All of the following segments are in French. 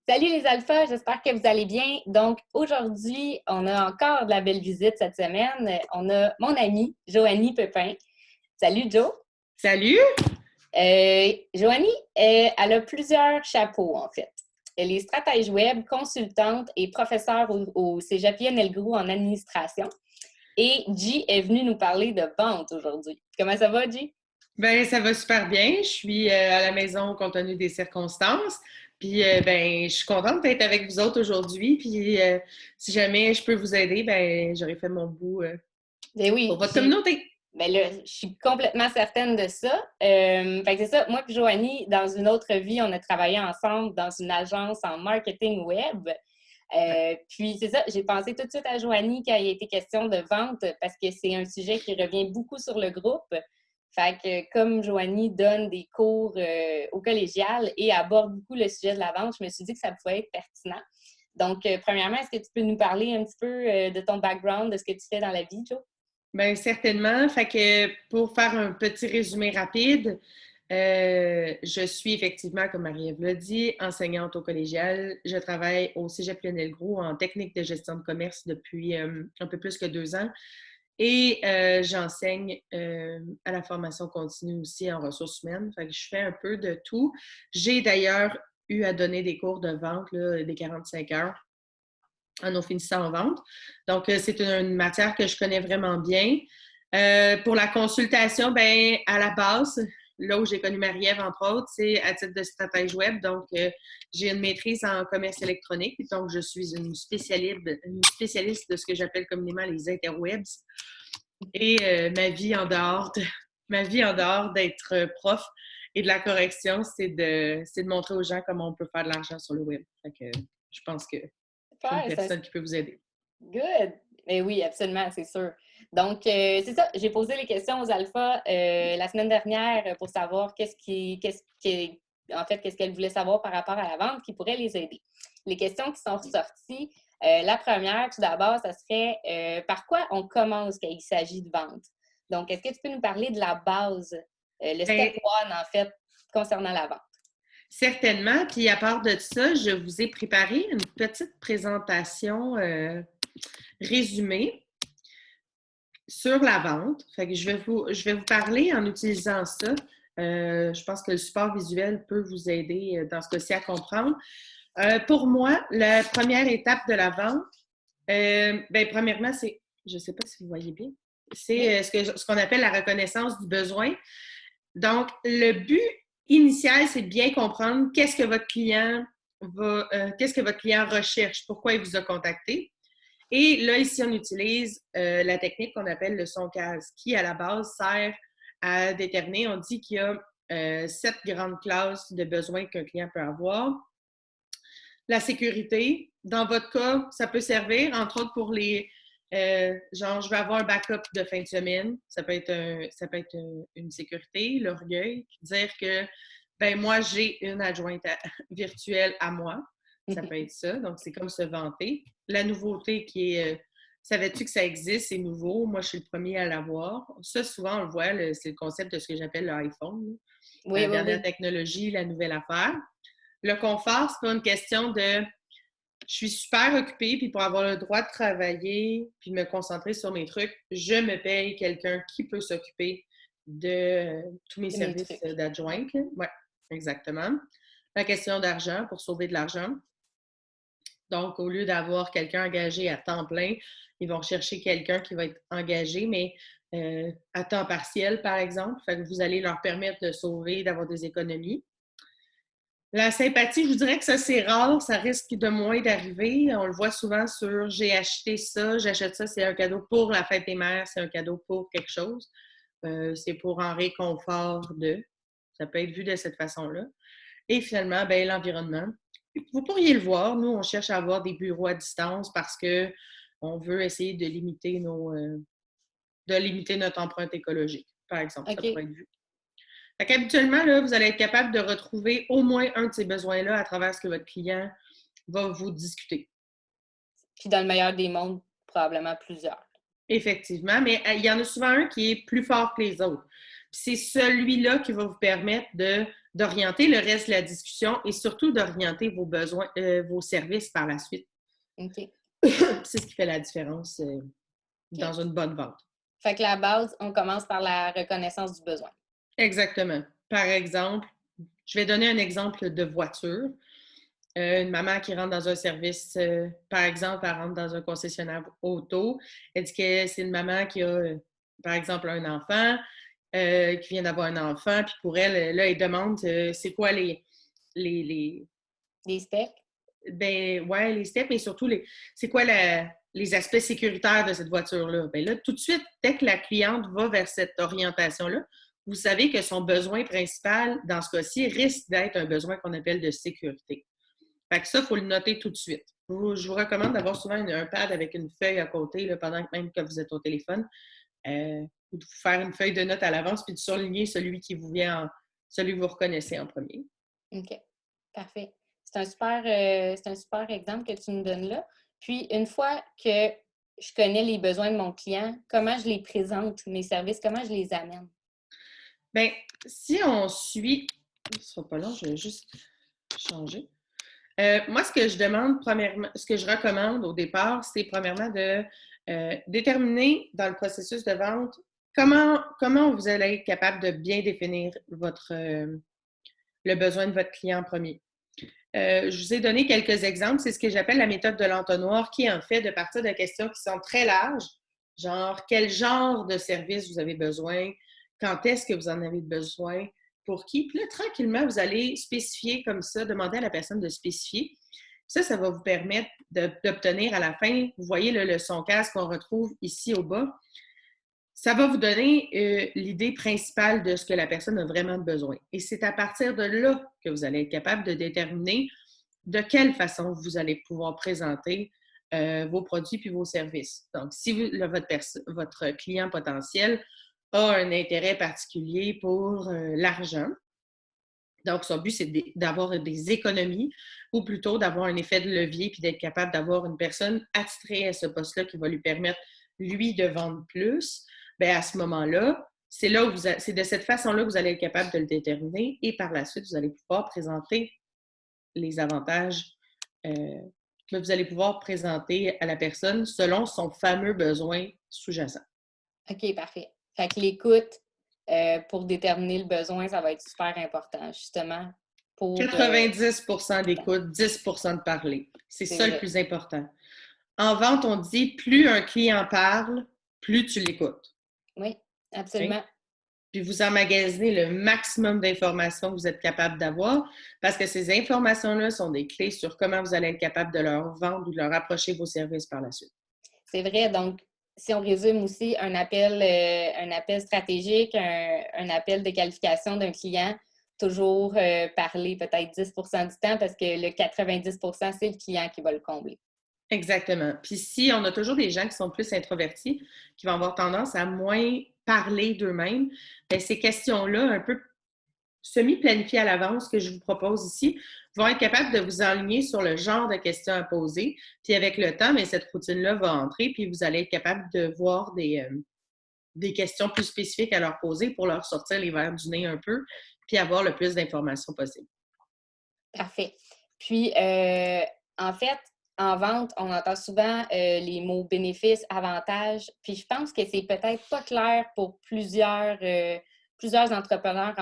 Salut les alphas, j'espère que vous allez bien. Donc aujourd'hui, on a encore de la belle visite cette semaine. On a mon amie Joanie Pepin. Salut Jo. Salut! Joanie, elle a plusieurs chapeaux en fait. Elle est stratège web, consultante et professeure au Cégep Lionel Groulx en administration. Et G est venue nous parler de vente aujourd'hui. Comment ça va, G? Ben, ça va super bien. Je suis à la maison compte tenu des circonstances. Puis, je suis contente d'être avec vous autres aujourd'hui. Puis, si jamais je peux vous aider, ben, j'aurais fait mon bout Ben pour oui, votre communauté. ben là, je suis complètement certaine de ça. Fait que c'est ça, moi et Joanie, dans une autre vie, on a travaillé ensemble dans une agence en marketing web. Puis c'est ça, j'ai pensé tout de suite à Joanie quand il a été question de vente parce que c'est un sujet qui revient beaucoup sur le groupe. Fait que comme Joanie donne des cours au collégial et aborde beaucoup le sujet de la vente, je me suis dit que ça pouvait être pertinent. Donc, premièrement, est-ce que tu peux nous parler un petit peu de ton background, de ce que tu fais dans la vie, Jo? Bien, certainement. Fait que pour faire un petit résumé rapide, je suis effectivement, comme Marie-Ève l'a dit, enseignante au collégial. Je travaille au Cégep Lionel Groulx en technique de gestion de commerce depuis un peu plus que 2 ans. Et j'enseigne à la formation continue aussi en ressources humaines. Fait que je fais un peu de tout. J'ai d'ailleurs eu à donner des cours de vente, là, des 45 heures en nos finissants en vente. Donc, c'est une matière que je connais vraiment bien. Pour la consultation, ben à la base, là où j'ai connu Marie-Ève, entre autres, c'est à titre de stratège web. Donc, j'ai une maîtrise en commerce électronique. Donc, je suis une spécialiste de ce que j'appelle communément les interwebs. Et ma vie en dehors d'être prof et de la correction, c'est de montrer aux gens comment on peut faire de l'argent sur le web. Fait que je pense que je suis une Super, ça, personne qui peut vous aider. good! Mais oui, absolument, c'est sûr. Donc, c'est ça, j'ai posé les questions aux alphas la semaine dernière pour savoir en fait, qu'est-ce qu'elles voulaient savoir par rapport à la vente qui pourrait les aider. Les questions qui sont ressorties, la première, tout d'abord, ça serait par quoi on commence quand il s'agit de vente? Donc, est-ce que tu peux nous parler de la base, le step Ben, one, en fait, concernant la vente? certainement. Puis à part de ça, je vous ai préparé une petite présentation résumée sur la vente. Fait que je vais vous parler en utilisant ça. Je pense que le support visuel peut vous aider dans ce cas-ci à comprendre. Pour moi, la première étape de la vente, premièrement, je ne sais pas si vous voyez bien, c'est Oui, ce qu'on appelle la reconnaissance du besoin. Donc, le but initial, c'est de bien comprendre qu'est-ce que votre client recherche, pourquoi il vous a contacté. Et là, ici, on utilise la technique qu'on appelle le son case, qui, à la base, sert à déterminer, on dit qu'il y a 7 grandes classes de besoins qu'un client peut avoir. La sécurité, dans votre cas, ça peut servir, entre autres pour genre, je vais avoir un backup de fin de semaine. Ça peut être une sécurité, l'orgueil, dire que, ben moi, j'ai une adjointe virtuelle à moi. Ça peut être ça. Donc, c'est comme se vanter. La nouveauté qui est, savais-tu que ça existe, c'est nouveau. Moi, je suis le premier à l'avoir. Ça, souvent, on le voit, c'est le concept de ce que j'appelle l'iPhone. oui, La oui, dernière oui. technologie, la nouvelle affaire. Le confort, c'est pas une question de je suis super occupée, puis pour avoir le droit de travailler, puis me concentrer sur mes trucs, je me paye quelqu'un qui peut s'occuper de tous mes De mes services trucs. Ouais. d'adjointe. Oui, exactement. La question d'argent, pour sauver de l'argent. Donc, au lieu d'avoir quelqu'un engagé à temps plein, ils vont chercher quelqu'un qui va être engagé, mais à temps partiel, par exemple. Fait que vous allez leur permettre de sauver, d'avoir des économies. La sympathie, je vous dirais que ça, c'est rare, ça risque de moins d'arriver. On le voit souvent sur j'ai acheté ça, j'achète ça, c'est un cadeau pour la fête des mères, c'est un cadeau pour quelque chose. C'est pour en réconfort de. Ça peut être vu de cette façon-là. Et finalement, ben, l'environnement. Vous pourriez le voir, nous, on cherche à avoir des bureaux à distance parce que on veut essayer de limiter notre empreinte écologique, par exemple. Ça OK. pourrait être vu. Fait qu'habituellement, là, vous allez être capable de retrouver au moins un de ces besoins-là à travers ce que votre client va vous discuter. Puis dans le meilleur des mondes, probablement plusieurs. Effectivement, mais il y en a souvent un qui est plus fort que les autres. C'est celui-là qui va vous permettre d'orienter le reste de la discussion et surtout d'orienter vos besoins, vos services par la suite. OK. C'est ce qui fait la différence dans une bonne vente. Fait que la base, on commence par la reconnaissance du besoin. Exactement. Par exemple, je vais donner un exemple de voiture. Une maman qui rentre dans un service, par exemple, elle rentre dans un concessionnaire auto. Elle dit que c'est une maman qui a, par exemple, un enfant, qui vient d'avoir un enfant, puis pour elle, là, elle demande c'est quoi les steps? Ben, ouais, les steps, et surtout, c'est quoi les aspects sécuritaires de cette voiture-là? Ben là, tout de suite, dès que la cliente va vers cette orientation-là, vous savez que son besoin principal, dans ce cas-ci, risque d'être un besoin qu'on appelle de sécurité. Fait que ça, il faut le noter tout de suite. Je vous recommande d'avoir souvent un pad avec une feuille à côté, là, pendant que même que vous êtes au téléphone, ou de vous faire une feuille de notes à l'avance, puis de surligner celui qui vous vient, celui que vous reconnaissez en premier. OK, parfait. C'est un super exemple que tu nous donnes là. Puis, une fois que je connais les besoins de mon client, comment je les présente, mes services, comment je les amène? Bien, si on suit... Ce ne sera pas long, je vais juste changer. Moi, ce que je demande, premièrement, ce que je recommande au départ, c'est premièrement de déterminer dans le processus de vente comment vous allez être capable de bien définir le besoin de votre client en premier. Je vous ai donné quelques exemples. C'est ce que j'appelle la méthode de l'entonnoir, qui est en fait de partir de questions qui sont très larges, genre quel genre de service vous avez besoin, quand est-ce que vous en avez besoin, pour qui. Puis là, tranquillement, vous allez spécifier comme ça, demander à la personne de spécifier. Ça va vous permettre d'obtenir à la fin, vous voyez le son casque qu'on retrouve ici au bas, ça va vous donner l'idée principale de ce que la personne a vraiment besoin. Et c'est à partir de là que vous allez être capable de déterminer de quelle façon vous allez pouvoir présenter vos produits puis vos services. Donc, si votre client potentiel a un intérêt particulier pour l'argent, donc son but, c'est d'avoir des économies ou plutôt d'avoir un effet de levier puis d'être capable d'avoir une personne attitrée à ce poste-là qui va lui permettre, lui, de vendre plus. Bien, à ce moment-là, c'est de cette façon-là que vous allez être capable de le déterminer et par la suite, vous allez pouvoir présenter les avantages que vous allez pouvoir présenter à la personne selon son fameux besoin sous-jacent. OK, parfait. Fait que l'écoute pour déterminer le besoin, ça va être super important, justement. Pour 90% d'écoute, 10% de parler. C'est ça vrai. Le plus important. En vente, on dit plus un client parle, plus tu l'écoutes. Oui, absolument. Okay? Puis vous emmagasinez le maximum d'informations que vous êtes capable d'avoir parce que ces informations-là sont des clés sur comment vous allez être capable de leur vendre ou de leur approcher vos services par la suite. C'est vrai. Donc, si on résume aussi un appel stratégique, un appel de qualification d'un client, toujours parler peut-être 10% du temps parce que le 90%, c'est le client qui va le combler. Exactement. Puis si on a toujours des gens qui sont plus introvertis, qui vont avoir tendance à moins parler d'eux-mêmes, bien, ces questions-là, un peu semi-planifiées à l'avance que je vous propose ici, vont être capables de vous aligner sur le genre de questions à poser. Puis avec le temps, bien, cette routine-là va entrer, puis vous allez être capable de voir des questions plus spécifiques à leur poser pour leur sortir les verres du nez un peu, puis avoir le plus d'informations possible. Parfait. Puis, en fait, en vente, on entend souvent les mots bénéfices, avantages. Puis, je pense que c'est peut-être pas clair pour plusieurs entrepreneurs,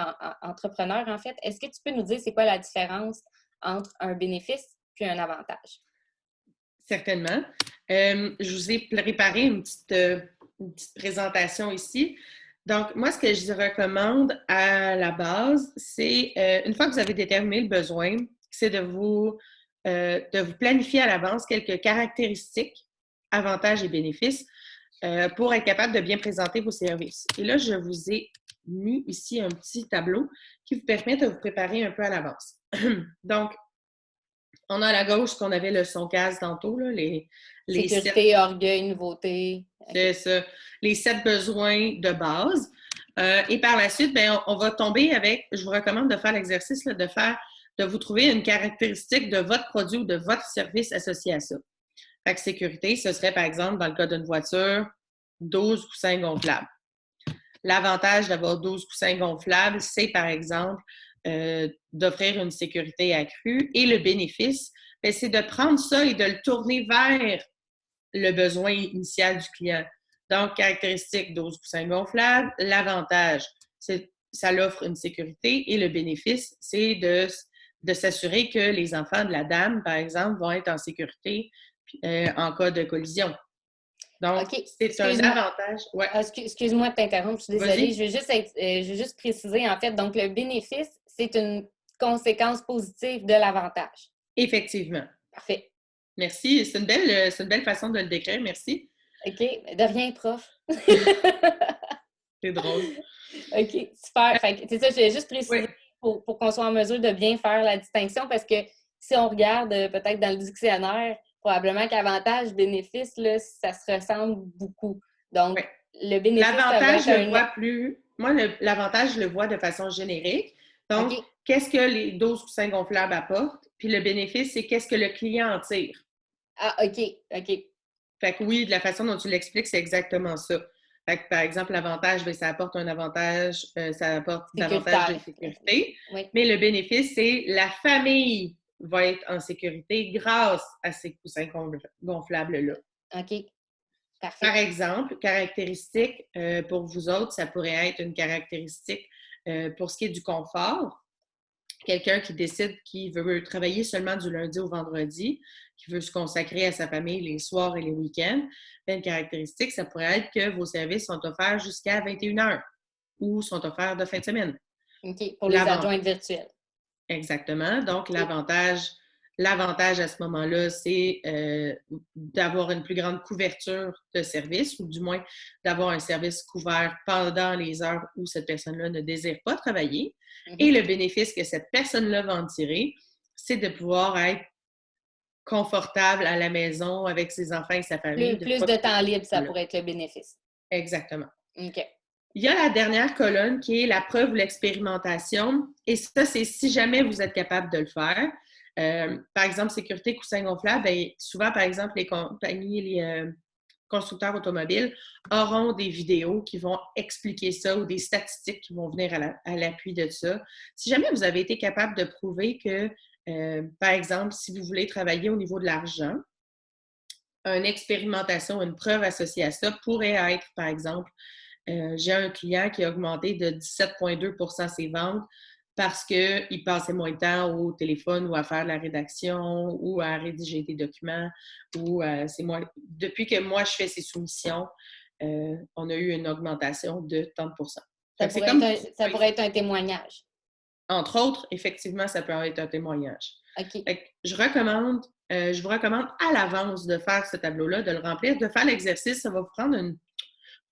en fait. Est-ce que tu peux nous dire c'est quoi la différence entre un bénéfice puis un avantage? Certainement. Je vous ai préparé une petite présentation ici. Donc, moi, ce que je recommande à la base, c'est, une fois que vous avez déterminé le besoin, c'est de vous planifier à l'avance quelques caractéristiques, avantages et bénéfices pour être capable de bien présenter vos services. Et là, je vous ai mis ici un petit tableau qui vous permet de vous préparer un peu à l'avance. Donc, on a à la gauche ce qu'on avait le son case tantôt, là, les sécurité, orgueil, nouveauté. C'est ça. Les 7 besoins de base. Et par la suite, bien, on va tomber avec, je vous recommande de faire l'exercice, là, de vous trouver une caractéristique de votre produit ou de votre service associé à ça. Fait que sécurité, ce serait par exemple, dans le cas d'une voiture, 12 coussins gonflables. L'avantage d'avoir 12 coussins gonflables, c'est par exemple d'offrir une sécurité accrue. Et le bénéfice, bien, c'est de prendre ça et de le tourner vers le besoin initial du client. Donc, caractéristique 12 coussins gonflables. L'avantage, c'est ça l'offre une sécurité et le bénéfice, c'est de s'assurer que les enfants de la dame, par exemple, vont être en sécurité en cas de collision. Donc, OK. c'est un avantage. Ouais. Excuse-moi de t'interrompre, je suis désolée. Vas-y. Je veux juste préciser, en fait, donc le bénéfice, c'est une conséquence positive de l'avantage. Effectivement. Parfait. Merci. C'est une belle façon de le décrire. Merci. OK. De rien, prof. C'est drôle. OK, super. Fait que, c'est ça, je vais juste préciser pour qu'on soit en mesure de bien faire la distinction parce que si on regarde peut-être dans le dictionnaire, probablement qu'avantage, bénéfice, là, ça se ressemble beaucoup. Donc, le bénéfice, l'avantage, je le vois plus. Moi, l'avantage, je le vois de façon générique. Donc, qu'est-ce que les 12 coussins gonflables apportent? Puis le bénéfice, c'est qu'est-ce que le client en tire. Ah, OK. Fait que oui, de la façon dont tu l'expliques, c'est exactement ça. Fait que, par exemple, l'avantage, bien, ça apporte un avantage, ça apporte davantage de sécurité. Oui. Mais le bénéfice, c'est la famille va être en sécurité grâce à ces coussins gonflables-là. OK. Parfait. Par exemple, caractéristique, pour vous autres, ça pourrait être une caractéristique pour ce qui est du confort. Quelqu'un qui décide qu'il veut travailler seulement du lundi au vendredi, qui veut se consacrer à sa famille les soirs et les week-ends, une caractéristique, ça pourrait être que vos services sont offerts jusqu'à 21 h ou sont offerts de fin de semaine. OK, pour les adjointes virtuelles. Exactement. Donc, l'avantage à ce moment-là, c'est d'avoir une plus grande couverture de service ou du moins d'avoir un service couvert pendant les heures où cette personne-là ne désire pas travailler. Et le bénéfice que cette personne-là va en tirer, c'est de pouvoir être confortable à la maison avec ses enfants et sa famille. Plus de temps libre, ça pourrait être le bénéfice. Exactement. OK. Il y a la dernière colonne qui est la preuve ou l'expérimentation. Et ça, c'est si jamais vous êtes capable de le faire. Par exemple, sécurité coussin gonflable, bien, souvent, par exemple, les compagnies, les constructeurs automobiles auront des vidéos qui vont expliquer ça ou des statistiques qui vont venir à l'appui de ça. Si jamais vous avez été capable de prouver que, par exemple, si vous voulez travailler au niveau de l'argent, une expérimentation, une preuve associée à ça pourrait être, par exemple, j'ai un client qui a augmenté de 17,2 ses ventes parce qu'il passait moins de temps au téléphone ou à faire de la rédaction ou à rédiger des documents. Ou c'est moi. Depuis que moi, je fais ces soumissions, on a eu une augmentation de 30 Ça pourrait être un témoignage. Entre autres, effectivement, ça peut être un témoignage. OK. Je vous recommande à l'avance de faire ce tableau-là, de le remplir, de faire l'exercice. Ça va vous prendre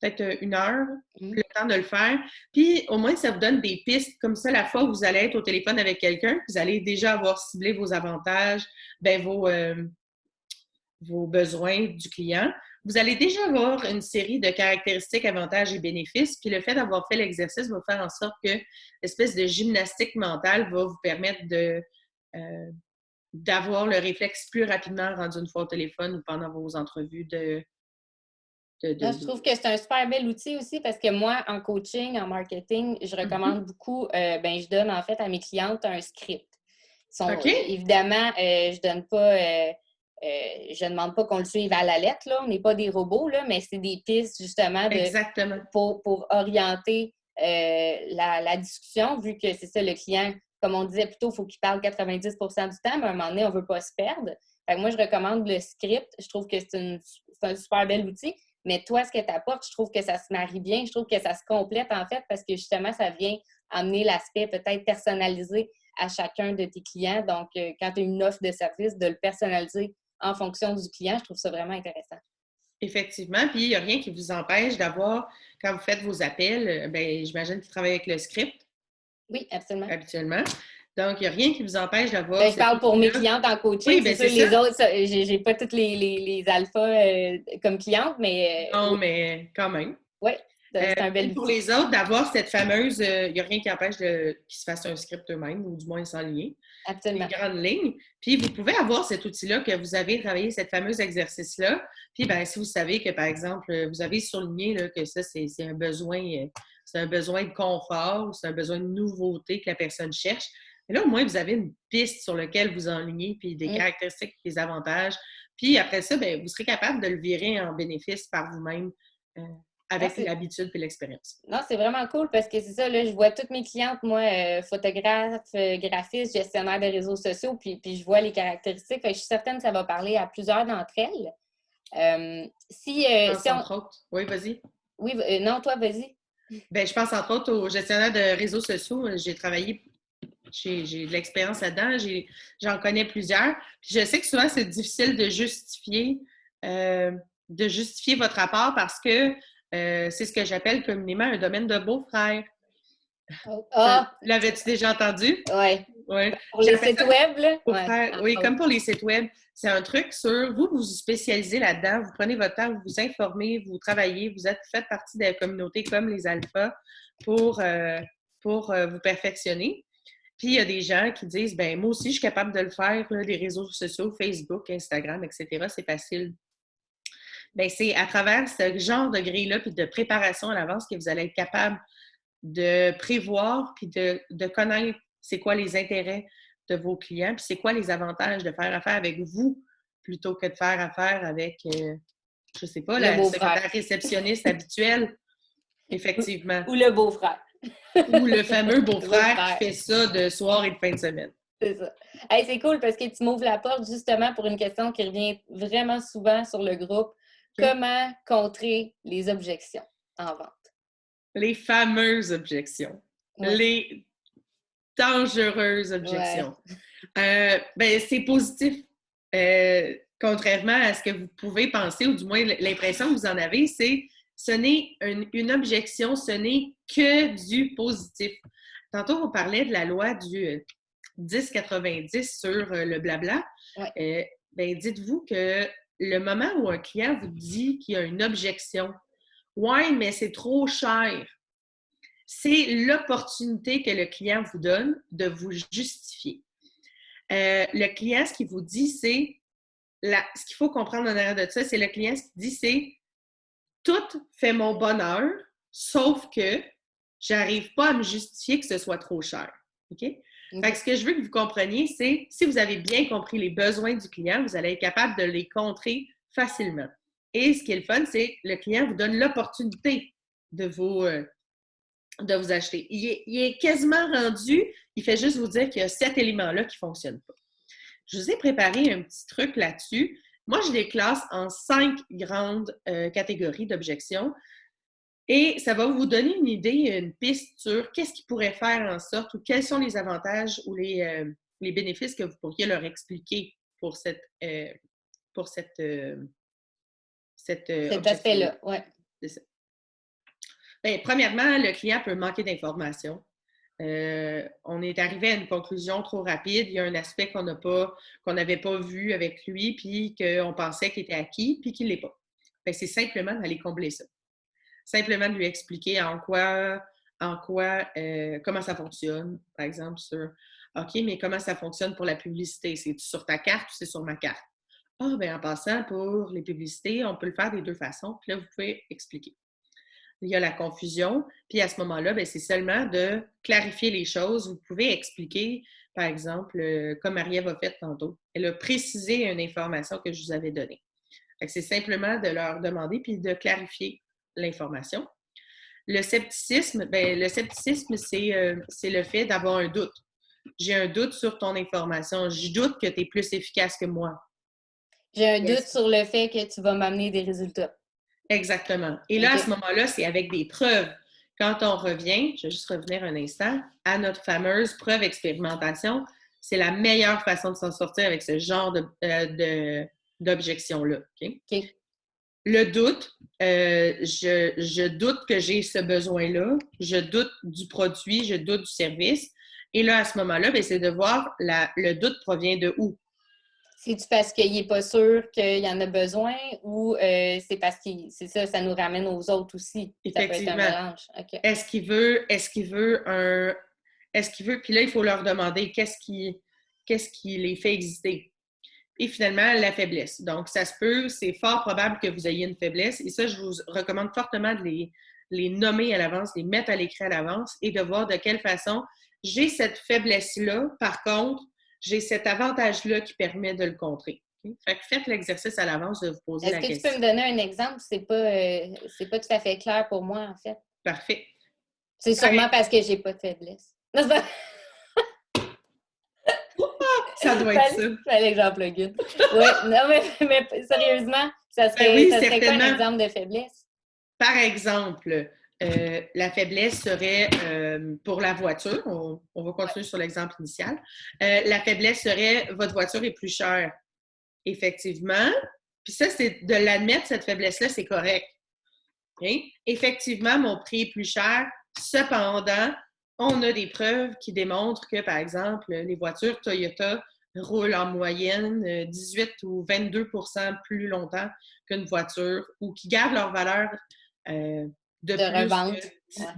peut-être 1 heure, le temps de le faire. Puis, au moins, ça vous donne des pistes. Comme ça, la fois où vous allez être au téléphone avec quelqu'un, vous allez déjà avoir ciblé vos avantages, bien, vos besoins du client. Vous allez déjà avoir une série de caractéristiques, avantages et bénéfices. Puis, le fait d'avoir fait l'exercice va faire en sorte que l'espèce de gymnastique mentale va vous permettre d'avoir le réflexe plus rapidement rendu une fois au téléphone ou pendant vos entrevues je trouve que c'est un super bel outil aussi parce que moi, en coaching, en marketing, je recommande beaucoup, je donne en fait à mes clientes un script. Évidemment, je demande pas qu'on le suive à la lettre, là. On n'est pas des robots, là, mais c'est des pistes justement pour orienter la discussion, vu que c'est ça, le client, comme on disait plus tôt, il faut qu'il parle 90% du temps, mais à un moment donné, on ne veut pas se perdre. Fait que moi, je recommande le script. Je trouve que c'est un super bel outil. Mais toi, ce que tu apportes, je trouve que ça se marie bien. Je trouve que ça se complète, en fait, parce que justement, ça vient amener l'aspect peut-être personnalisé à chacun de tes clients. Donc, quand tu as une offre de service, de le personnaliser en fonction du client, je trouve ça vraiment intéressant. Effectivement. Puis, il n'y a rien qui vous empêche d'avoir, quand vous faites vos appels, j'imagine que tu travailles avec le script. Oui, absolument. Habituellement. Donc, il n'y a rien qui vous empêche d'avoir... je parle pour mes clientes en coaching. Oui, c'est sûr, les autres, j'ai pas toutes les alphas comme clientes, mais... Non, mais quand même. Oui. C'est un bel Pour outil. les autres, d'avoir cette fameuse... Il n'y a rien qui empêche qu'ils se fassent un script eux-mêmes, ou du moins s'enligner. Absolument. Les grandes lignes. Puis, vous pouvez avoir cet outil-là que vous avez travaillé, cette fameuse exercice-là. Puis, ben, si vous savez que, par exemple, vous avez souligné là, que ça, c'est un besoin de confort, c'est un besoin de nouveauté que la personne cherche. Mais là, au moins, vous avez une piste sur laquelle vous enlignez, puis des caractéristiques, des avantages. Puis, après ça, ben, vous serez capable de le virer en bénéfice par vous-même avec l'habitude et l'expérience. Non, c'est vraiment cool parce que c'est ça, là, je vois toutes mes clientes, moi, photographes, graphistes, gestionnaires de réseaux sociaux, puis je vois les caractéristiques. Fait que je suis certaine que ça va parler à plusieurs d'entre elles. Entre autres. Oui, vas-y. Oui, non, toi, vas-y. Bien, je pense entre autres aux gestionnaires de réseaux sociaux. J'ai travaillé, j'ai de l'expérience là-dedans, j'en connais plusieurs. Puis je sais que souvent, c'est difficile de justifier votre apport parce que c'est ce que j'appelle communément un domaine de beau-frère. L'avais-tu déjà entendu? Oui. Ouais. Pour les sites web, là? Oui, comme pour les sites web. C'est un truc sur vous vous spécialisez là-dedans, vous prenez votre temps, vous vous informez, vous travaillez, vous faites partie des communautés comme les alphas pour vous perfectionner. Puis il y a des gens qui disent ben moi aussi, je suis capable de le faire, là, les réseaux sociaux, Facebook, Instagram, etc. C'est facile. Bien, c'est à travers ce genre de grille-là puis de préparation à l'avance que vous allez être capable de prévoir puis de connaître c'est quoi les intérêts de vos clients puis c'est quoi les avantages de faire affaire avec vous plutôt que de faire affaire avec, je sais pas, la secrétaire réceptionniste habituelle, effectivement. Ou le beau-frère. Ou le fameux beau-frère qui fait ça de soir et de fin de semaine. C'est ça. Hey, c'est cool parce que tu m'ouvres la porte justement pour une question qui revient vraiment souvent sur le groupe. Okay. Comment contrer les objections en vente? Les fameuses objections. Ouais. Les dangereuses objections. Ouais. Ben, c'est positif. Contrairement à ce que vous pouvez penser, ou du moins l'impression que vous en avez, c'est ce n'est une objection, ce n'est que du positif. Tantôt, on parlait de la loi du 10-90 sur le blabla. Ouais. Ben, dites-vous que le moment où un client vous dit qu'il y a une objection, ouais, mais c'est trop cher, c'est l'opportunité que le client vous donne de vous justifier. Le client, ce qu'il vous dit, c'est ce qu'il faut comprendre en arrière de ça, c'est le client, ce qu'il dit, c'est tout fait mon bonheur, sauf que j'arrive pas à me justifier que ce soit trop cher. OK? Fait que ce que je veux que vous compreniez, c'est si vous avez bien compris les besoins du client, vous allez être capable de les contrer facilement. Et ce qui est le fun, c'est que le client vous donne l'opportunité de vous acheter. Il est quasiment rendu, il fait juste vous dire qu'il y a cet élément-là qui ne fonctionne pas. Je vous ai préparé un petit truc là-dessus. Moi, je les classe en 5 grandes catégories d'objections. Et ça va vous donner une idée, une piste sur qu'est-ce qu'ils pourraient faire en sorte ou quels sont les avantages ou les bénéfices que vous pourriez leur expliquer pour cet aspect-là. Ouais. C'est ça. Bien, premièrement, le client peut manquer d'informations. On est arrivé à une conclusion trop rapide. Il y a un aspect qu'on n'avait pas vu avec lui, puis qu'on pensait qu'il était acquis, puis qu'il ne l'est pas. Bien, c'est simplement d'aller combler ça. Simplement de lui expliquer comment ça fonctionne, par exemple, sur OK, mais comment ça fonctionne pour la publicité? C'est sur ta carte ou c'est sur ma carte? Ah, bien, en passant, pour les publicités, on peut le faire des deux façons. Puis là, vous pouvez expliquer. Il y a la confusion. Puis à ce moment-là, bien, c'est seulement de clarifier les choses. Vous pouvez expliquer, par exemple, comme Marie-Ève a fait tantôt. Elle a précisé une information que je vous avais donnée. C'est simplement de leur demander puis de clarifier l'information. Le scepticisme, c'est le fait d'avoir un doute. J'ai un doute sur ton information. Je doute que tu es plus efficace que moi. J'ai un doute sur le fait que tu vas m'amener des résultats. Exactement. Et là, à ce moment-là, c'est avec des preuves. Quand on revient, je vais juste revenir un instant, à notre fameuse preuve expérimentation, c'est la meilleure façon de s'en sortir avec ce genre d'objection-là. Okay? Le doute, je doute que j'ai ce besoin-là, je doute du produit, je doute du service. Et là, à ce moment-là, c'est de voir le doute provient de où? C'est-tu parce qu'il n'est pas sûr qu'il y en a besoin ou c'est parce que c'est ça, ça nous ramène aux autres aussi? Ça peut être un Effectivement. mélange. OK. Puis là, il faut leur demander qu'est-ce qui les fait exister. Et finalement, la faiblesse. Donc, ça se peut, c'est fort probable que vous ayez une faiblesse. Et ça, je vous recommande fortement de les nommer à l'avance, les mettre à l'écrit à l'avance et de voir de quelle façon j'ai cette faiblesse-là. Par contre, j'ai cet avantage-là qui permet de le contrer. Okay? Fait que faites l'exercice à l'avance de vous poser Est-ce la que tu peux question. me donner un exemple? C'est pas tout à fait clair pour moi, en fait. Parfait. C'est sûrement parce que j'ai pas de faiblesse. Non, Ça doit être ça. fallait que j'en plug une. Oui, non, mais sérieusement, Ben oui, ça serait quoi un certainement. exemple de faiblesse? Par exemple, la faiblesse serait pour la voiture. On va continuer sur l'exemple initial. La faiblesse serait votre voiture est plus chère. Effectivement. Puis ça, c'est de l'admettre, cette faiblesse-là, c'est correct. Okay? Effectivement, mon prix est plus cher. Cependant, on a des preuves qui démontrent que, par exemple, les voitures Toyota roulent en moyenne 18 ou 22 plus longtemps qu'une voiture ou qui gardent leur valeur de revente.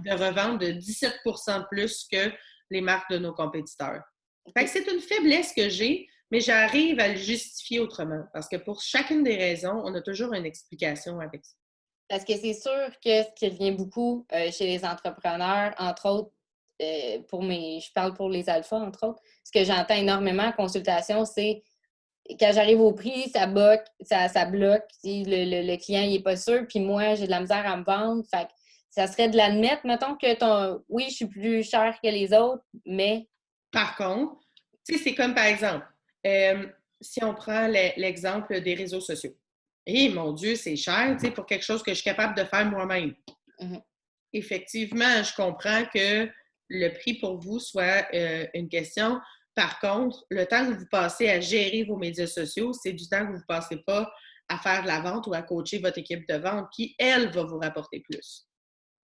de revente de 17 de plus que les marques de nos compétiteurs. Fait que c'est une faiblesse que j'ai, mais j'arrive à le justifier autrement. Parce que pour chacune des raisons, on a toujours une explication avec ça. Parce que c'est sûr que ce qui revient beaucoup chez les entrepreneurs, entre autres, je parle pour les alphas, entre autres, ce que j'entends énormément en consultation, c'est quand j'arrive au prix, ça bloque, ça bloque. Le client n'est pas sûr, puis moi, j'ai de la misère à me vendre. Fait que ça serait de l'admettre, mettons que oui, je suis plus cher que les autres, mais. Par contre, tu sais, c'est comme par exemple, si on prend l'exemple des réseaux sociaux. Eh mon Dieu, c'est cher, tu sais, pour quelque chose que je suis capable de faire moi-même. Mm-hmm. Effectivement, je comprends que le prix pour vous soit une question. Par contre, le temps que vous passez à gérer vos médias sociaux, c'est du temps que vous ne passez pas à faire de la vente ou à coacher votre équipe de vente qui, elle, va vous rapporter plus.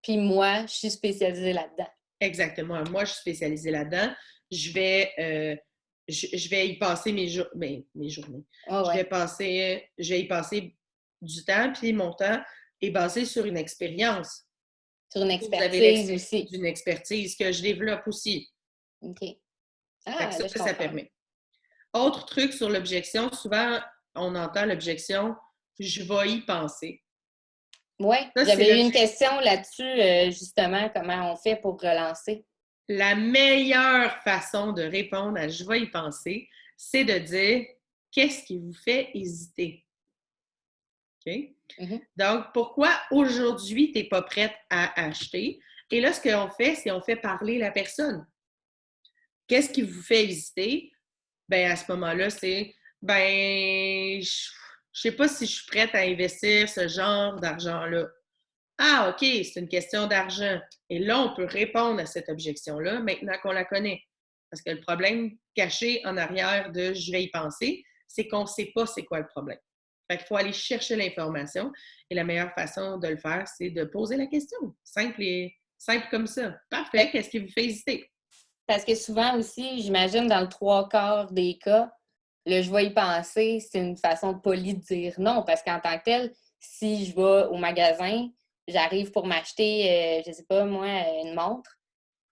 Puis moi, je suis spécialisée là-dedans. Exactement. Moi, je suis spécialisée là-dedans. Je vais y passer mes journées. Oh, ouais. Je vais y passer du temps, puis mon temps est basé sur une expérience. Sur une expertise aussi. D'une expertise que je développe aussi. OK. Ah, ça permet. Autre truc sur l'objection, souvent, on entend l'objection « je vais y penser ». Oui, j'avais eu une question là-dessus, justement, comment on fait pour relancer. La meilleure façon de répondre à « je vais y penser », c'est de dire « qu'est-ce qui vous fait hésiter ». OK? Mm-hmm. Donc, pourquoi aujourd'hui, tu n'es pas prête à acheter? Et là, ce qu'on fait, c'est on fait parler la personne. Qu'est-ce qui vous fait hésiter? Ben à ce moment-là, c'est je sais pas si je suis prête à investir ce genre d'argent-là. Ah, OK, c'est une question d'argent. Et là, on peut répondre à cette objection-là maintenant qu'on la connaît. Parce que le problème caché en arrière de je vais y penser, c'est qu'on ne sait pas c'est quoi le problème. Fait qu'il faut aller chercher l'information. Et la meilleure façon de le faire, c'est de poser la question. Simple comme ça. Parfait. Qu'est-ce qui vous fait hésiter? Parce que souvent aussi, j'imagine, dans le 3/4 des cas, le je vais y penser, c'est une façon polie de dire non. Parce qu'en tant que tel, si je vais au magasin, j'arrive pour m'acheter, je sais pas moi, une montre,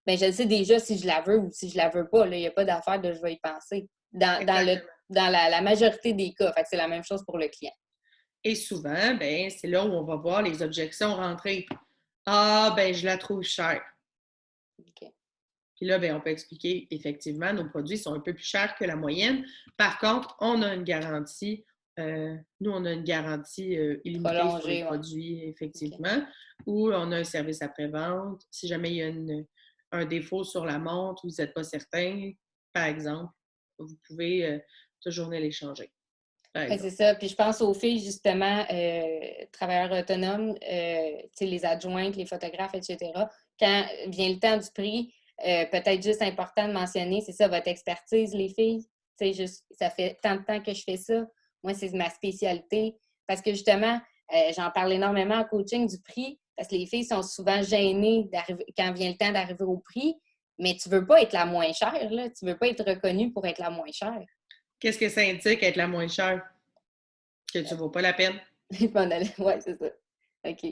bien, je sais déjà si je la veux ou si je la veux pas. Il n'y a pas d'affaire de je vais y penser. Dans la majorité des cas. Fait que c'est la même chose pour le client. Et souvent, ben, c'est là où on va voir les objections rentrer. Ah, ben, je la trouve chère. OK. Puis là, ben, on peut expliquer, effectivement, nos produits sont un peu plus chers que la moyenne. Par contre, on a une garantie. Nous, on a une garantie illimitée sur les produits, effectivement, okay. Ou on a un service après-vente. Si jamais il y a un défaut sur la montre ou vous n'êtes pas certain, par exemple, vous pouvez toujours venir l'échanger. C'est ça. Puis je pense aux filles, justement, travailleurs autonomes, les adjointes, les photographes, etc. Quand vient le temps du prix, peut-être juste important de mentionner, c'est ça, votre expertise, les filles. Ça fait tant de temps que je fais ça. Moi, c'est ma spécialité. Parce que justement, j'en parle énormément en coaching du prix, parce que les filles sont souvent gênées quand vient le temps d'arriver au prix, mais tu ne veux pas être la moins chère, là. Tu ne veux pas être reconnue pour être la moins chère. Qu'est-ce que ça indique être la moins chère? Que tu ne vaux pas la peine? Ouais, c'est ça. OK.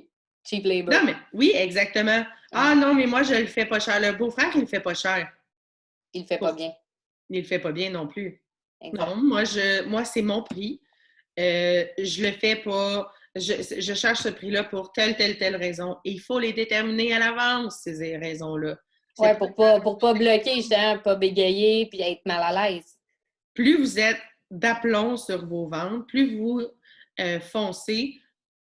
Cheap labor. Non, mais oui, exactement. Ah non, mais moi, je le fais pas cher. Le beau-frère, il le fait pas cher. Il le fait pas Pour... bien. Il le fait pas bien non plus. Exact. Non, moi c'est mon prix. Je le fais pas. Je cherche ce prix-là pour telle raison. Et il faut les déterminer à l'avance, ces raisons-là. C'est Ouais, pour pas bloquer, justement, pas bégayer puis être mal à l'aise. plus vous êtes d'aplomb sur vos ventes, plus vous foncez,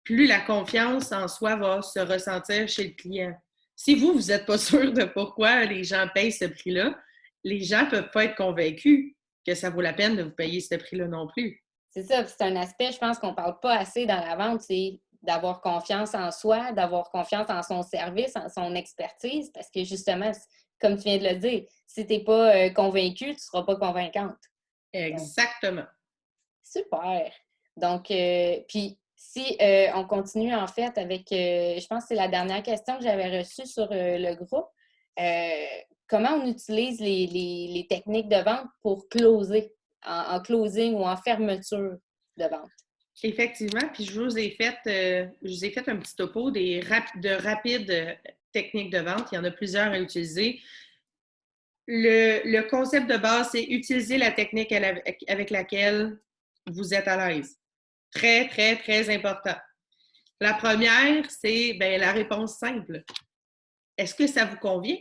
plus la confiance en soi va se ressentir chez le client. Si vous n'êtes pas sûr de pourquoi les gens payent ce prix-là, les gens ne peuvent pas être convaincus que ça vaut la peine de vous payer ce prix-là non plus. C'est ça, c'est un aspect, je pense qu'on parle pas assez dans la vente, c'est d'avoir confiance en soi, d'avoir confiance en son service, en son expertise, parce que justement, comme tu viens de le dire, si tu n'es pas convaincu, tu ne seras pas convaincante. Exactement. Super. Donc, puis si on continue en fait avec, je pense que c'est la dernière question que j'avais reçue sur le groupe. Comment on utilise les techniques de vente pour closer, en closing ou en fermeture de vente? Effectivement, puis je vous ai fait un petit topo de rapides techniques de vente. Il y en a plusieurs à utiliser. Le concept de base, c'est utiliser la technique avec laquelle vous êtes à l'aise. Très, très, très important. La première, c'est la réponse simple. Est-ce que ça vous convient?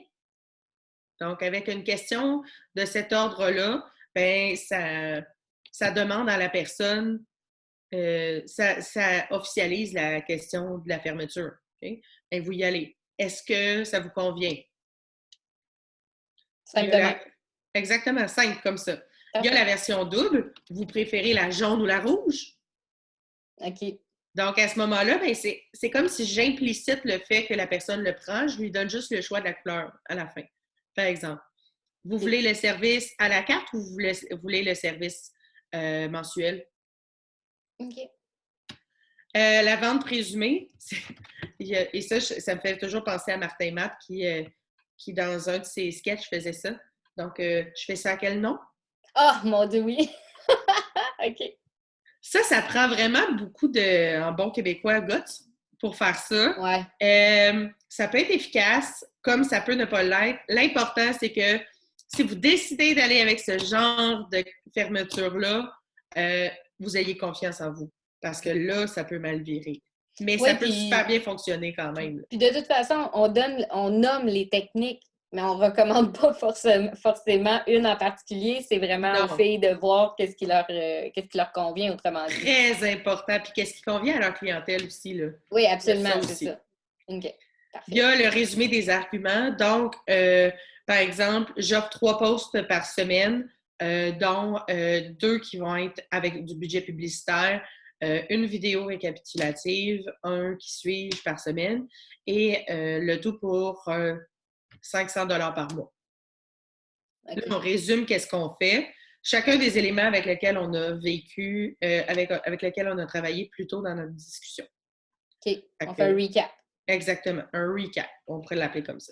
Donc, avec une question de cet ordre-là, ça demande à la personne, ça officialise la question de la fermeture. Okay? Ben, vous y allez. Est-ce que ça vous convient? Simplement. Exactement, simple comme ça. Il y a Parfait. la version double. Vous préférez la jaune ou la rouge? OK. Donc, à ce moment-là, c'est comme si j'implicite le fait que la personne le prend. Je lui donne juste le choix de la couleur à la fin. Par exemple, vous voulez le service à la carte ou vous voulez le service mensuel? OK. La vente présumée, et ça me fait toujours penser à Martin Matt qui, dans un de ses sketchs, faisait ça. Donc, je fais ça à quel nom? Ah, mon Dieu, oui! OK. Ça prend vraiment beaucoup en bon québécois, guts, pour faire ça. Ouais. Ça peut être efficace, comme ça peut ne pas l'être. L'important, c'est que si vous décidez d'aller avec ce genre de fermeture-là, vous ayez confiance en vous. Parce que là, ça peut mal virer. Mais Oui, ça peut super bien fonctionner quand même. puis de toute façon, on nomme les techniques, mais on ne recommande pas forcément une en particulier. C'est vraiment aux Non, filles de voir qu'est-ce qui leur convient, autrement dit. très important. Puis qu'est-ce qui convient à leur clientèle aussi, là. Oui, Il y a ça absolument, c'est aussi. ça. OK, Il y parfait. a le résumé des arguments. Donc, par exemple, j'offre 3 posts par semaine, dont 2 qui vont être avec du budget publicitaire, une vidéo récapitulative, un qui suit par semaine, et le tout pour 500 $ par mois. Là, OK. on résume qu'est-ce qu'on fait. Chacun des éléments avec lesquels on a vécu, avec lesquels on a travaillé plus tôt dans notre discussion. OK, on fait un recap. Exactement, un recap, on pourrait l'appeler comme ça.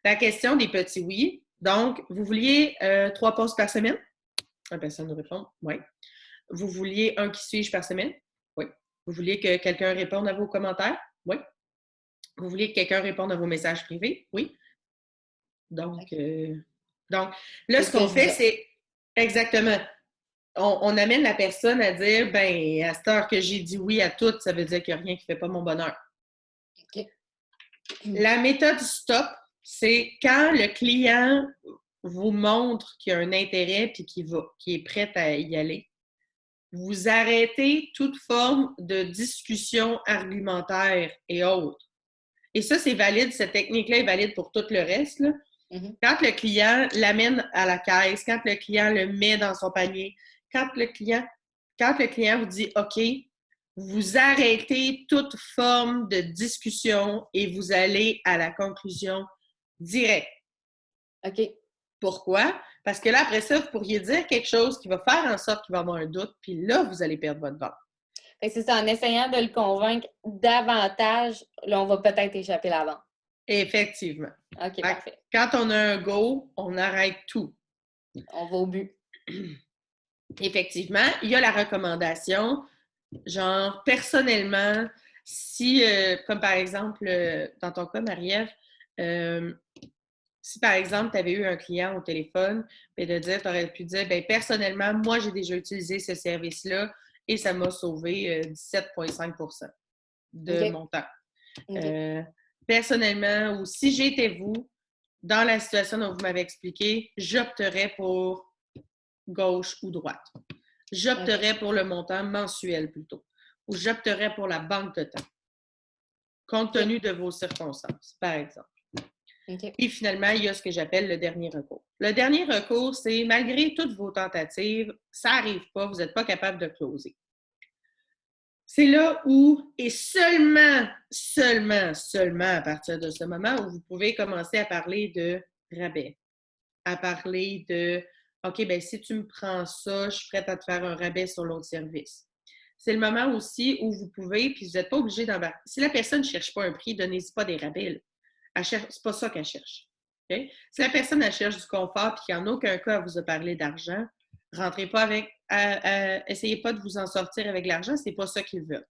La question des petits oui. Donc, vous vouliez 3 posts par semaine? La personne nous répond, oui. Vous vouliez un qui suis-je par semaine? Oui. Vous vouliez que quelqu'un réponde à vos commentaires? Oui. Vous vouliez que quelqu'un réponde à vos messages privés? Oui. Donc là, ce qu'on fait, c'est exactement, on amène la personne à dire, à cette heure que j'ai dit oui à tout, ça veut dire qu'il n'y a rien qui ne fait pas mon bonheur. OK. La méthode stop, c'est quand le client vous montre qu'il y a un intérêt et qu'il est prêt à y aller. Vous arrêtez toute forme de discussion argumentaire et autres. Et ça, c'est valide, cette technique-là est valide pour tout le reste, là. Mm-hmm. Quand le client l'amène à la caisse, quand le client le met dans son panier, quand le client vous dit OK, vous arrêtez toute forme de discussion et vous allez à la conclusion directe. OK. Pourquoi? Parce que là, après ça, vous pourriez dire quelque chose qui va faire en sorte qu'il va avoir un doute, puis là, vous allez perdre votre vente. C'est ça, en essayant de le convaincre davantage, là, on va peut-être échapper la vente. Effectivement. OK, parfait. Quand on a un go, on arrête tout. On va au but. effectivement, il y a la recommandation, genre, personnellement, si, comme par exemple, dans ton cas, Marie-Ève, euh, si par exemple, tu avais eu un client au téléphone, et de dire, tu aurais pu dire, bien, personnellement, moi, j'ai déjà utilisé ce service-là et ça m'a sauvé 17,5 de OK. mon temps. OK. Euh, personnellement, ou si j'étais vous, dans la situation dont vous m'avez expliqué, j'opterais pour gauche ou droite. OK. J'opterais pour le montant mensuel plutôt. Ou j'opterais pour la banque de temps, compte OK. tenu de vos circonstances, par exemple. OK. Et finalement, il y a ce que j'appelle le dernier recours. Le dernier recours, c'est malgré toutes vos tentatives, ça n'arrive pas, vous n'êtes pas capable de closer. C'est là où, et seulement à partir de ce moment où vous pouvez commencer à parler de rabais, à parler de OK, bien, si tu me prends ça, je suis prête à te faire un rabais sur l'autre service. C'est le moment aussi où vous pouvez, puis vous n'êtes pas obligé d'embarquer. Si la personne ne cherche pas un prix, donnez-y pas des rabais. C'est pas ça qu'elle cherche. Okay? Si la personne elle cherche du confort et qu'en aucun cas elle vous a parlé d'argent, rentrez pas avec, essayez pas de vous en sortir avec l'argent, c'est pas ça qu'ils veulent.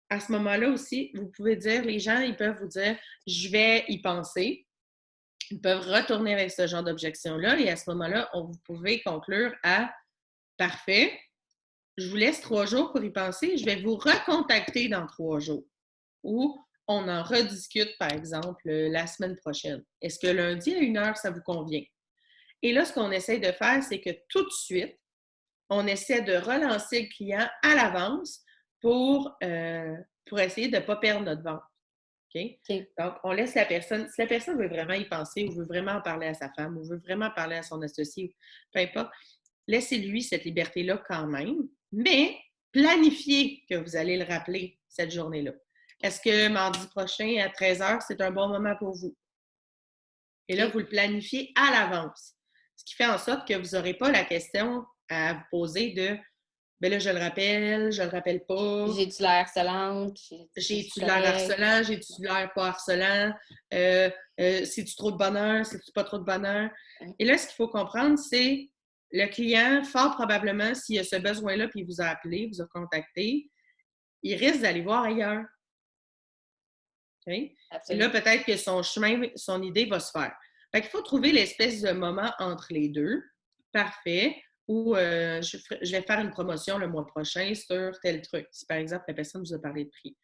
À ce moment-là aussi, vous pouvez dire, les gens, ils peuvent vous dire, je vais y penser. Ils peuvent retourner avec ce genre d'objection-là et à ce moment-là, vous pouvez conclure à parfait, je vous laisse 3 jours pour y penser, je vais vous recontacter dans 3 jours. Ou on en rediscute, par exemple, la semaine prochaine. Est-ce que lundi à 1 heure, ça vous convient? Et là, ce qu'on essaie de faire, c'est que tout de suite, on essaie de relancer le client à l'avance pour essayer de ne pas perdre notre vente. Okay? OK. Donc, on laisse la personne, si la personne veut vraiment y penser ou veut vraiment en parler à sa femme ou veut vraiment parler à son associé, peu importe, laissez-lui cette liberté-là quand même, mais planifiez que vous allez le rappeler cette journée-là. Est-ce que mardi prochain à 13h, c'est un bon moment pour vous? Et là, OK. vous le planifiez à l'avance. Ce qui fait en sorte que vous n'aurez pas la question à vous poser de ben là, je le rappelle pas, J'ai-tu l'air harcelante? C'est j'ai-tu l'air correct? harcelant, j'ai-tu l'air pas harcelant, c'est-tu trop de bonheur, c'est-tu pas trop de bonheur. Et là, ce qu'il faut comprendre, c'est le client, fort probablement, s'il a ce besoin-là, puis il vous a appelé, vous a contacté, il risque d'aller voir ailleurs. Okay? Et là, Absolument. peut-être que son chemin, son idée va se faire. Fait qu'il faut trouver l'espèce de moment entre les deux. Parfait. Ou je vais faire une promotion le mois prochain sur tel truc. Si par exemple, la personne vous a parlé de prix.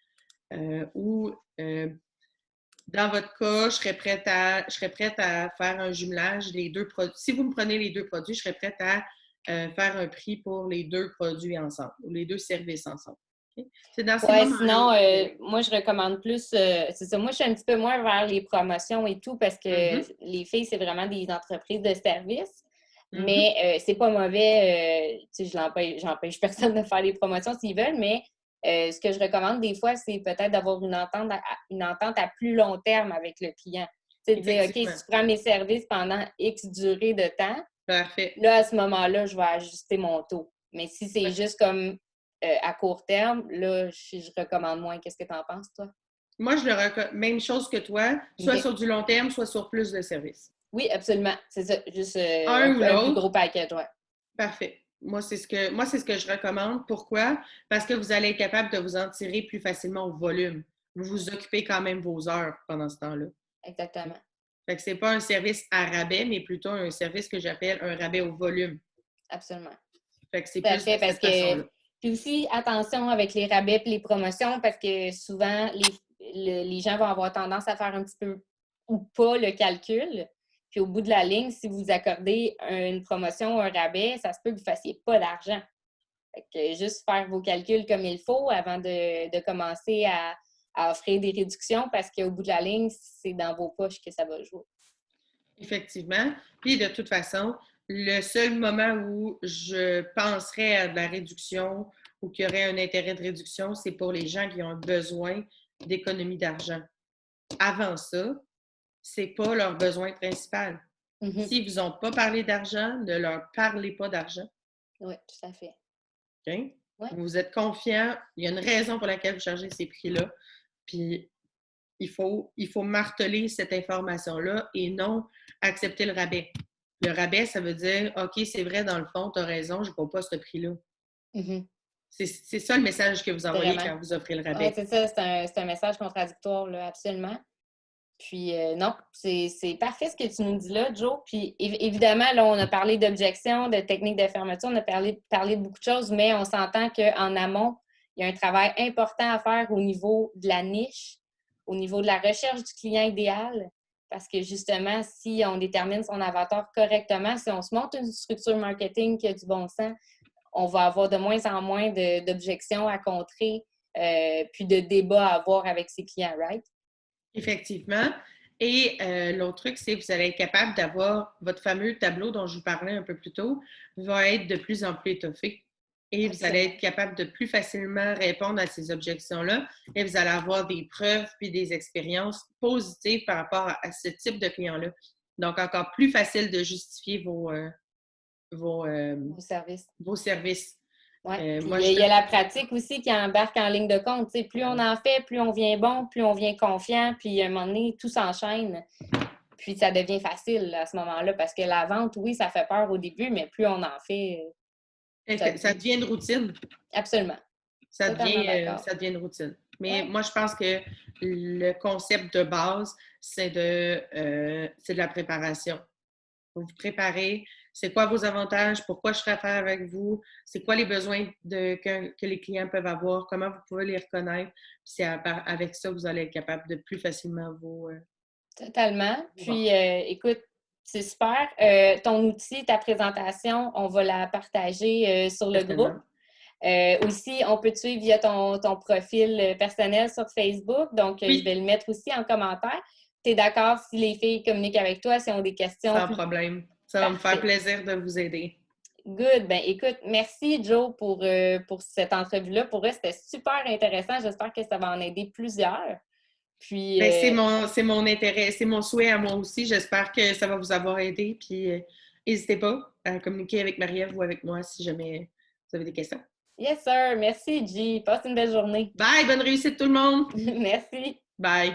Ou dans votre cas, je serais prête à faire un jumelage des deux produits. Si vous me prenez les deux produits, je serais prête à faire un prix pour les deux produits ensemble ou les deux services ensemble. Okay? C'est dans ces Ouais, moments-là sinon, où vous moi, je recommande plus, c'est ça, moi, je suis un petit peu moins vers les promotions et tout parce que mm-hmm, les filles, c'est vraiment des entreprises de services, mm-hmm. mais c'est pas mauvais, tu sais, j'empêche personne de faire des promotions s'ils veulent, mais ce que je recommande des fois, c'est peut-être d'avoir une entente à plus long terme avec le client. Tu sais, de dire, OK, Effectivement. si tu prends mes services pendant X durée de temps, Parfait. là, à ce moment-là, je vais ajuster mon taux. Mais si c'est Ouais. juste comme à court terme, là, je recommande moins. Qu'est-ce que tu en penses, toi? Moi, je le recommande. Même chose que toi, soit OK. sur du long terme, soit sur plus de services. Oui, absolument. C'est ça. Juste Un ou un plus gros l'autre, package, ouais. parfait. Moi, c'est ce que je recommande. Pourquoi? Parce que vous allez être capable de vous en tirer plus facilement au volume. Vous vous occupez quand même vos heures pendant ce temps-là. Exactement. Fait que c'est pas un service à rabais, mais plutôt un service que j'appelle un rabais au volume. Absolument. Fait que c'est Tout à plus de fait, parce cette que façon-là. puis aussi, attention avec les rabais et les promotions, parce que souvent, les gens vont avoir tendance à faire un petit peu ou pas le calcul. Puis au bout de la ligne, si vous accordez une promotion ou un rabais, ça se peut que vous ne fassiez pas d'argent. Fait que juste faire vos calculs comme il faut avant de commencer à offrir des réductions parce qu'au bout de la ligne, c'est dans vos poches que ça va jouer. Effectivement. Puis de toute façon, le seul moment où je penserais à de la réduction ou qu'il y aurait un intérêt de réduction, c'est pour les gens qui ont besoin d'économie d'argent. Avant ça, c'est pas leur besoin principal. Mhm. S'ils vous ont pas parlé d'argent, ne leur parlez pas d'argent. Oui, tout à fait. Okay? Oui, Vous êtes confiant, il y a une raison pour laquelle vous chargez ces prix-là. Puis il faut marteler cette information-là et non accepter le rabais. Le rabais, ça veut dire, OK, c'est vrai, dans le fond, tu as raison, je ne vaux pas ce prix-là. Mhm. C'est ça le message que vous envoyez Vraiment. quand vous offrez le Oui, rabais. c'est ça, c'est un message contradictoire, là, absolument. Puis non, c'est parfait ce que tu nous dis là, Joe. Puis évidemment, là, on a parlé d'objections, de techniques de fermeture, on a parlé de beaucoup de choses, mais on s'entend qu'en amont, il y a un travail important à faire au niveau de la niche, au niveau de la recherche du client idéal, parce que justement, si on détermine son avatar correctement, si on se monte une structure marketing qui a du bon sens, on va avoir de moins en moins d'objections à contrer, puis de débats à avoir avec ses clients, right? Effectivement. Et l'autre truc, c'est que vous allez être capable d'avoir votre fameux tableau dont je vous parlais un peu plus tôt, va être de plus en plus étoffé. Et vous allez Absolument. être capable de plus facilement répondre à ces objections-là. Et vous allez avoir des preuves puis des expériences positives par rapport à ce type de client-là. Donc, encore plus facile de justifier vos, Au service. vos services. Oui. Puis Moi, il y a la pratique aussi qui embarque en ligne de compte. Tu sais, plus on en fait, plus on vient bon, plus on vient confiant, puis à un moment donné, tout s'enchaîne. Puis ça devient facile à ce moment-là parce que la vente, oui, ça fait peur au début, mais plus on en fait, ça ça devient. devient une routine. Absolument. Totalement d'accord. Ça devient une routine. Mais Ouais. moi, je pense que le concept de base, c'est de la préparation. Vous vous préparez. C'est quoi vos avantages? Pourquoi je ferai affaire avec vous? C'est quoi les besoins que les clients peuvent avoir? Comment vous pouvez les reconnaître? Puis c'est avec ça que vous allez être capable de plus facilement Totalement. vous vendre. Puis, écoute, c'est super. Ton outil, ta présentation, on va la partager sur le groupe. Certainement. Aussi, on peut te suivre via ton profil personnel sur Facebook. Donc, je vais Oui, le mettre aussi en commentaire. Tu es d'accord si les filles communiquent avec toi, si elles ont des questions sans plus problème. Ça va me faire parfait. plaisir de vous aider. Good. Ben, écoute, merci Joe pour cette entrevue-là. Pour eux, c'était super intéressant. J'espère que ça va en aider plusieurs. Puis, Ben, c'est mon intérêt, c'est mon souhait à moi aussi. J'espère que ça va vous avoir aidé. Puis, n'hésitez pas à communiquer avec Marie-Ève ou avec moi si jamais vous avez des questions. yes, sir. Merci, G. Passe une belle journée. Bye! Bonne réussite tout le monde! Merci. Bye!